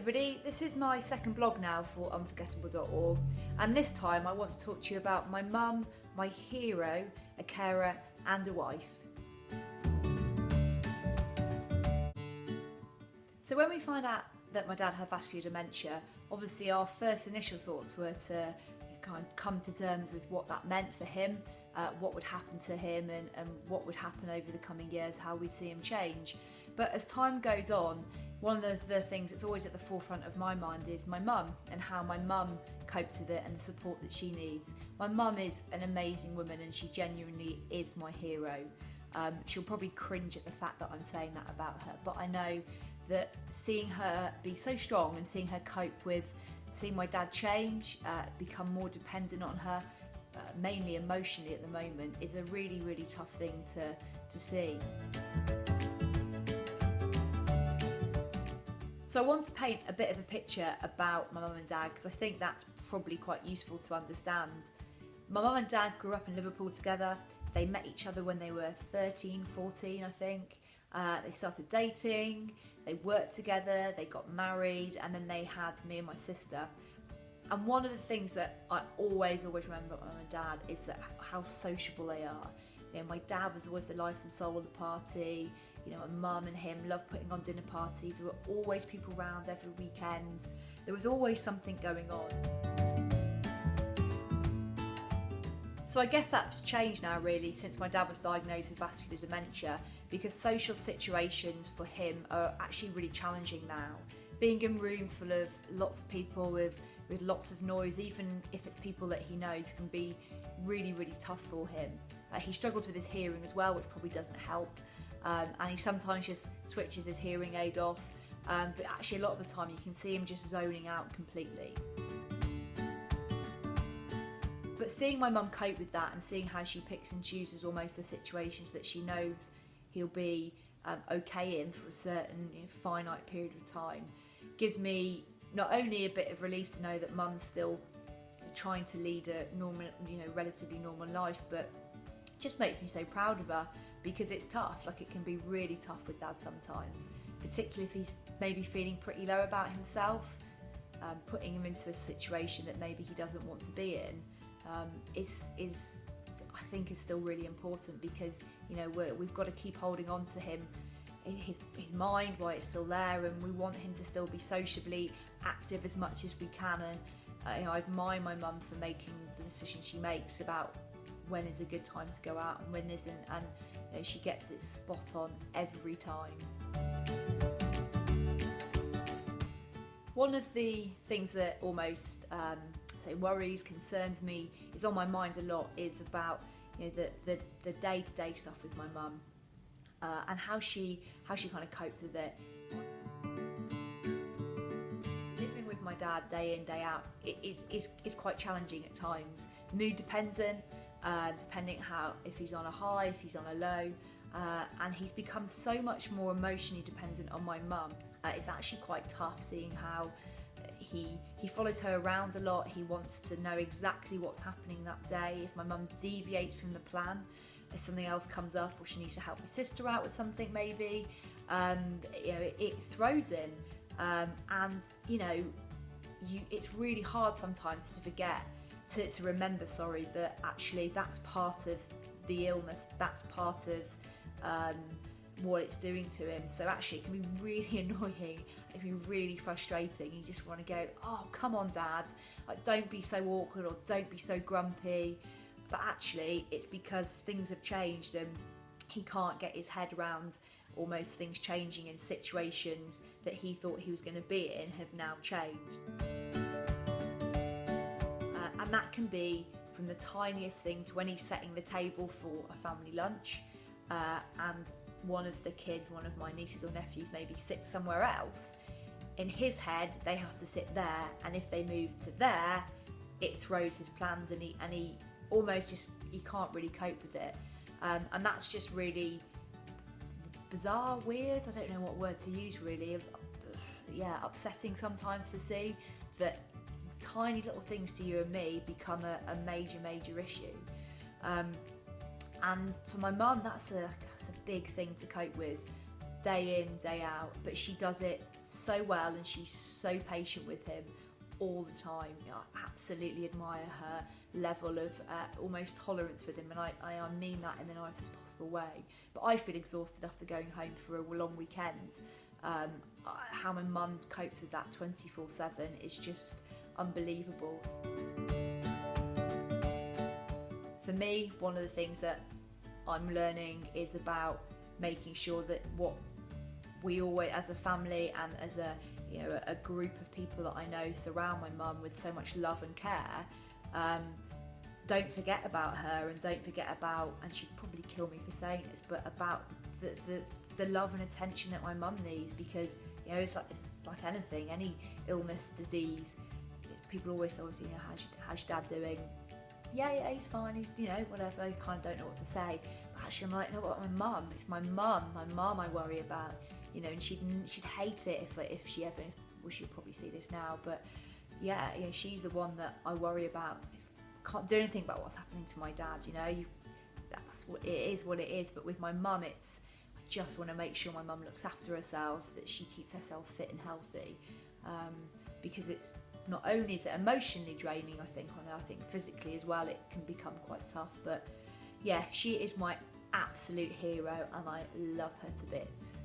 everybody, this is my second blog now for Unforgettable.org, and this time I want to talk to you about my mum, my hero, a carer and a wife. So when we find out that my dad had vascular dementia, obviously our first initial thoughts were to kind of come to terms with what that meant for him, what would happen to him and what would happen over the coming years, how we'd see him change. But as time goes on, one of the things that's always at the forefront of my mind is my mum and how my mum copes with it and the support that she needs. My mum is an amazing woman and she genuinely is my hero. She'll probably cringe at the fact that I'm saying that about her, but I know that seeing her be so strong and seeing her cope with seeing my dad change, become more dependent on her, mainly emotionally at the moment, is a really, really tough thing to see. So I want to paint a bit of a picture about my mum and dad because I think that's probably quite useful to understand. My mum and dad grew up in Liverpool together. They met each other when they were 13, 14, I think. They started dating, they worked together, they got married, and then they had me and my sister. And one of the things that I always remember about my mum and dad is that how sociable they are. You know, my dad was always the life and soul of the party. You know, my mum and him loved putting on dinner parties. There were always people around every weekend. There was always something going on. So I guess that's changed now really since my dad was diagnosed with vascular dementia, because social situations for him are actually really challenging now. Being in rooms full of lots of people with lots of noise, even if it's people that he knows, can be really, really tough for him. He struggles with his hearing as well, which probably doesn't help. And he sometimes just switches his hearing aid off, but actually a lot of the time you can see him just zoning out completely. But seeing my mum cope with that and seeing how she picks and chooses almost the situations that she knows he'll be okay in for a certain finite period of time gives me not only a bit of relief to know that mum's still trying to lead a normal, relatively normal life, but just makes me so proud of her, because it's tough. Like, it can be really tough with dad sometimes, particularly if he's maybe feeling pretty low about himself. Putting him into a situation that maybe he doesn't want to be in is I think is still really important, because we've got to keep holding on to him, his mind, while it's still there, and we want him to still be sociably active as much as we can. And I admire my mum for making the decisions she makes about when is a good time to go out and when isn't, and she gets it spot on every time. One of the things that almost worries, concerns me, is on my mind a lot, is about the day-to-day stuff with my mum, and how she kind of copes with it. Living with my dad day in, day out, it is quite challenging at times. Mood dependent, depending if he's on a high, if he's on a low, and he's become so much more emotionally dependent on my mum. It's actually quite tough seeing how he follows her around a lot. He wants to know exactly what's happening that day. If my mum deviates from the plan, if something else comes up, or she needs to help my sister out with something maybe, it throws in, and it's really hard sometimes to forget to remember, that actually that's part of the illness, that's part of what it's doing to him. So actually it can be really annoying, it can be really frustrating. You just want to go, oh come on dad, like, don't be so awkward, or don't be so grumpy. But actually it's because things have changed and he can't get his head around almost things changing in situations that he thought he was going to be in have now changed. And that can be from the tiniest thing to when he's setting the table for a family lunch, and one of the kids, one of my nieces or nephews, maybe sits somewhere else. In his head they have to sit there, and if they move to there, it throws his plans, and he almost he can't really cope with it, and that's just really bizarre, weird, I don't know what word to use really. Upsetting sometimes to see that tiny little things to you and me become a major issue. And for my mum, that's a big thing to cope with. day in, day out, but she does it so well, and she's so patient with him all the time. I absolutely admire her level of almost tolerance with him, and I mean that in the nicest possible way. But I feel exhausted after going home for a long weekend. How my mum copes with that 24/7 is just unbelievable. For me, one of the things that I'm learning is about making sure that what we always, as a family and as a group of people that I know surround my mum with so much love and care, don't forget about her, and don't forget about, and she'd probably kill me for saying this, but about the love and attention that my mum needs, because it's like anything, any illness, disease. People always how's your dad doing? Yeah, he's fine. He's whatever. You kind of don't know what to say. But actually, I'm like, no, what, my mum? It's my mum I worry about. And she'd hate it if she ever. Well, she'll probably see this now, but yeah, she's the one that I worry about. Can't do anything about what's happening to my dad. That's what it is. But with my mum, I just want to make sure my mum looks after herself, that she keeps herself fit and healthy, because it's not only is it emotionally draining, I think physically as well it can become quite tough. But yeah, she is my absolute hero, and I love her to bits.